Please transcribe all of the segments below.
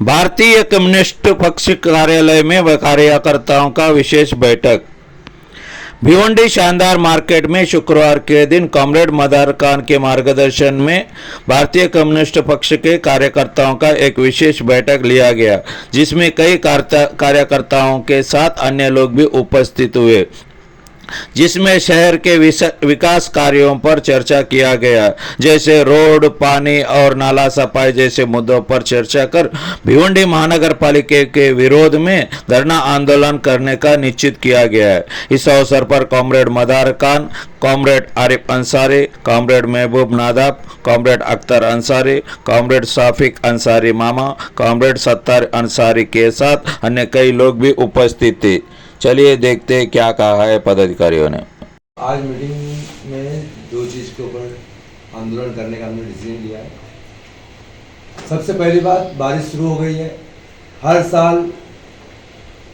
भारतीय कम्युनिस्ट पक्ष कार्यालय में कार्यकर्ताओं का विशेष बैठक। भिवंडी शानदार मार्केट में शुक्रवार के दिन कॉमरेड मदार खान के मार्गदर्शन में भारतीय कम्युनिस्ट पक्ष के कार्यकर्ताओं का एक विशेष बैठक लिया गया, जिसमें कई कार्यकर्ताओं के साथ अन्य लोग भी उपस्थित हुए, जिसमें शहर के विकास कार्यों पर चर्चा किया गया, जैसे रोड, पानी और नाला सफाई जैसे मुद्दों पर चर्चा कर भिवंडी महानगर पालिका के विरोध में धरना आंदोलन करने का निश्चित किया गया है। इस अवसर पर कॉमरेड मदार खान, कॉमरेड आरिफ अंसारी, कॉमरेड महबूब नादाब, कॉमरेड अख्तर अंसारी, कॉमरेड साफिक अंसारी मामा, कॉमरेड सत्तार अंसारी के साथ अन्य कई लोग भी उपस्थित थे। चलिए देखते हैं क्या कहा है पदाधिकारियों ने। आज मीटिंग में दो चीज़ के ऊपर आंदोलन करने का हमने डिसीजन लिया है। सबसे पहली बात, बारिश शुरू हो गई है। हर साल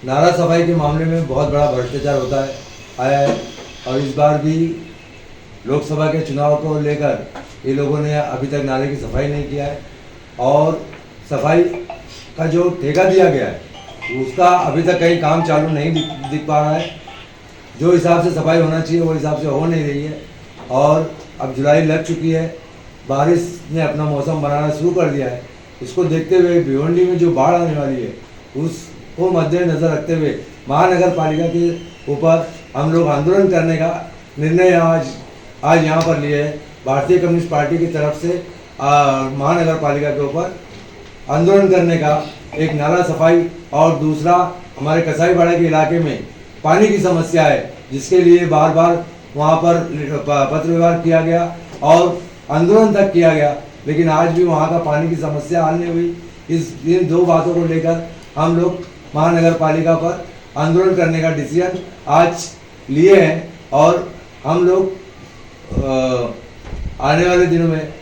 नाला सफाई के मामले में बहुत बड़ा भ्रष्टाचार होता है आया है, और इस बार भी लोकसभा के चुनाव को लेकर ये लोगों ने अभी तक नाले की सफाई नहीं किया है, और सफाई का जो ठेका दिया गया है उसका अभी तक कहीं काम चालू नहीं दिख पा रहा है। जो हिसाब से सफाई होना चाहिए वो हिसाब से हो नहीं रही है, और अब जुलाई लग चुकी है, बारिश ने अपना मौसम बनाना शुरू कर दिया है। इसको देखते हुए भिवंडी में जो बाढ़ आने वाली है उसको मद्देनज़र रखते हुए महानगर पालिका के ऊपर हम लोग आंदोलन करने का निर्णय आज यहाँ पर लिए है। भारतीय कम्युनिस्ट पार्टी की तरफ से महानगर पालिका के ऊपर आंदोलन करने का, एक नाला सफाई और दूसरा हमारे कसाईबाड़ा के इलाके में पानी की समस्या है, जिसके लिए बार बार वहाँ पर पत्र व्यवहार किया गया और आंदोलन तक किया गया, लेकिन आज भी वहाँ का पानी की समस्या हल नहीं हुई। इन दो बातों को लेकर हम लोग महानगर पालिका पर आंदोलन करने का डिसीजन आज लिए हैं, और हम लोग आने वाले दिनों में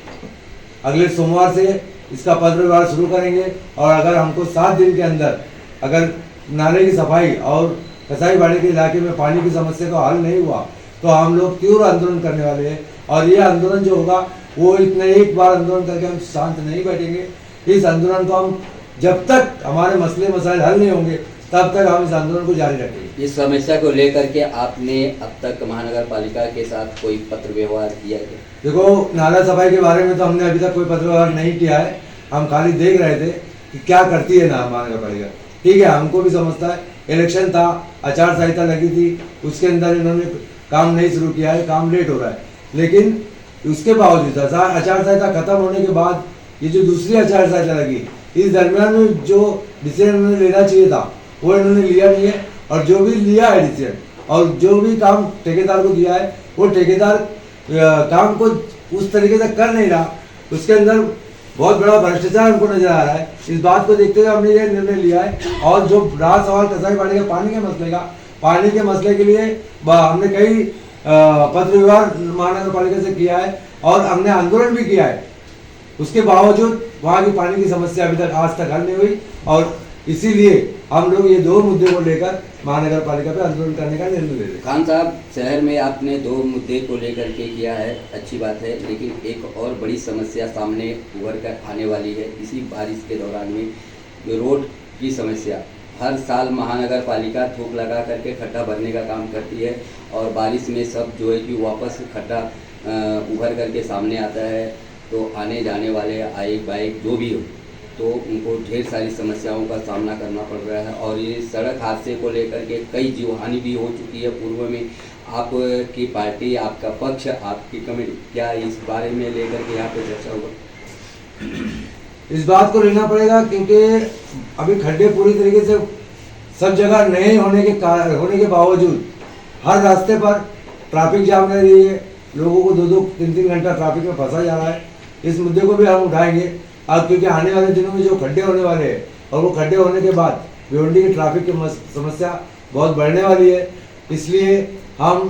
अगले सोमवार से इसका पत्र व्यवहार शुरू करेंगे, और अगर हमको 7 दिन के अंदर अगर नाले की सफाई और कसाईबाड़े के इलाके में पानी की समस्या का हल नहीं हुआ तो हम लोग तीव्र आंदोलन करने वाले हैं। और ये आंदोलन जो होगा वो इतने एक बार आंदोलन करके हम शांत नहीं बैठेंगे। इस आंदोलन को हम जब तक हमारे मसले मसाइल हल नहीं होंगे तब तक हम इस आंदोलन को जारी रखेंगे। इस समस्या को लेकर के आपने अब तक महानगर पालिका के साथ कोई पत्र व्यवहार किया है? देखो, नाला सफाई के बारे में तो हमने अभी तक कोई पत्र व्यवहार नहीं किया है। हम खाली देख रहे थे कि क्या करती है ना महानगर पालिका। ठीक है, हमको भी समझता है, इलेक्शन था, आचार संहिता लगी थी, उसके अंदर इन्होंने काम नहीं शुरू किया है, काम लेट हो रहा है। लेकिन उसके बावजूद आचार संहिता खत्म होने के बाद ये जो दूसरी आचार संहिता लगी, इस दरमियान में जो डिसीजन उन्होंने लेना चाहिए था वो इन्होंने लिया नहीं है, और जो भी लिया है डिसीजन और जो भी काम ठेकेदार को दिया है वो ठेकेदार काम को उस तरीके से कर नहीं रहा। उसके अंदर बहुत बड़ा भ्रष्टाचार हमको नजर आ रहा है। इस बात को देखते हुए हमने ये निर्णय लिया है। और जो रहा सवाल कसाईबाड़ी के पानी के मसले के लिए हमने कई पत्र व्यवहार महानगर पालिका से किया है, और हमने आंदोलन भी किया है। उसके बावजूद वहाँ की पानी की समस्या अभी तक आज तक हल नहीं हुई, और इसीलिए हम लोग ये दो मुद्दे को लेकर महानगर पालिका पे आंदोलन करने का निर्णय ले रहे हैं। खान साहब, शहर में आपने 2 मुद्दे को लेकर के किया है, अच्छी बात है, लेकिन एक और बड़ी समस्या सामने उभर कर आने वाली है इसी बारिश के दौरान में, जो रोड की समस्या। हर साल महानगर पालिका थूक लगा करके खड्डा भरने का काम करती है, और बारिश में सब जो है कि वापस खड्डा उभर करके सामने आता है, तो आने जाने वाले बाइक जो भी हो तो उनको ढेर सारी समस्याओं का सामना करना पड़ रहा है। और ये सड़क हादसे को लेकर के कई जीवहानि भी हो चुकी है पूर्व में। आपकी पार्टी, आपका पक्ष, आपकी कमेटी क्या इस बारे में लेकर के यहाँ पे चर्चा होगा? इस बात को लेना पड़ेगा, क्योंकि अभी खड्डे पूरी तरीके से सब जगह नहीं होने के बावजूद हर रास्ते पर ट्रैफिक जाम रह रही है। लोगों को 2-2, 3-3 घंटा ट्रैफिक में फंसा जा रहा है। इस मुद्दे को भी हम उठाएंगे अब, क्योंकि आने वाले दिनों में जो खड्डे होने वाले हैं, और वो खड्डे होने के बाद भिवंडी की ट्रैफिक की समस्या बहुत बढ़ने वाली है। इसलिए हम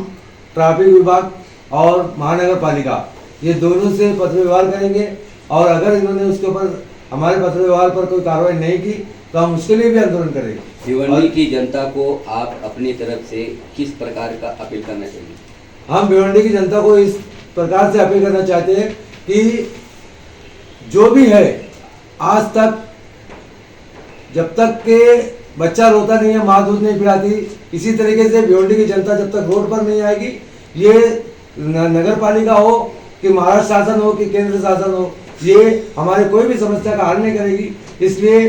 ट्रैफिक विभाग और महानगर पालिका ये दोनों से पत्र व्यवहार करेंगे, और अगर इन्होंने उसके ऊपर हमारे पत्र व्यवहार पर कोई कार्रवाई नहीं की तो हम उसके लिए भी आंदोलन करेंगे। भिवंडी की जनता को आप अपनी तरफ से किस प्रकार का अपील करना चाहिए? हम भिवंडी की जनता को इस प्रकार से अपील करना चाहते हैं कि जो भी है आज तक जब तक के बच्चा रोता नहीं है, माँ दूध नहीं पिलाती, इसी तरीके से भिवंडी की जनता जब तक रोड पर नहीं आएगी, ये नगर पालिका हो कि महाराष्ट्र शासन हो कि केंद्र शासन हो, ये हमारी कोई भी समस्या का हल नहीं करेगी। इसलिए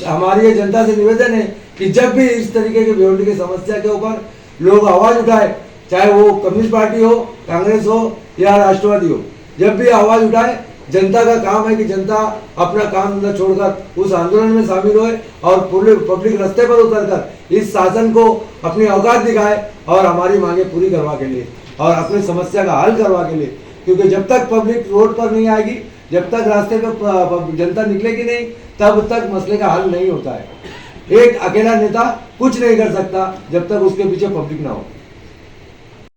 हमारी ये जनता से निवेदन है कि जब भी इस तरीके की भिवंडी की समस्या के ऊपर लोग आवाज उठाए, चाहे वो कम्युनिस्ट पार्टी हो, कांग्रेस हो या राष्ट्रवादी हो, जब भी आवाज उठाए, जनता का काम है कि जनता अपना काम धंधा छोड़कर उस आंदोलन में शामिल होए और पूरे पब्लिक रास्ते पर उतरकर इस शासन को अपनी औकात दिखाए और हमारी मांगे पूरी करवा के लिए और अपनी समस्या का हल करवा के लिए। क्योंकि जब तक पब्लिक रोड पर नहीं आएगी, जब तक रास्ते पर जनता निकलेगी नहीं, तब तक मसले का हल नहीं होता है। एक अकेला नेता कुछ नहीं कर सकता जब तक उसके पीछे पब्लिक ना हो।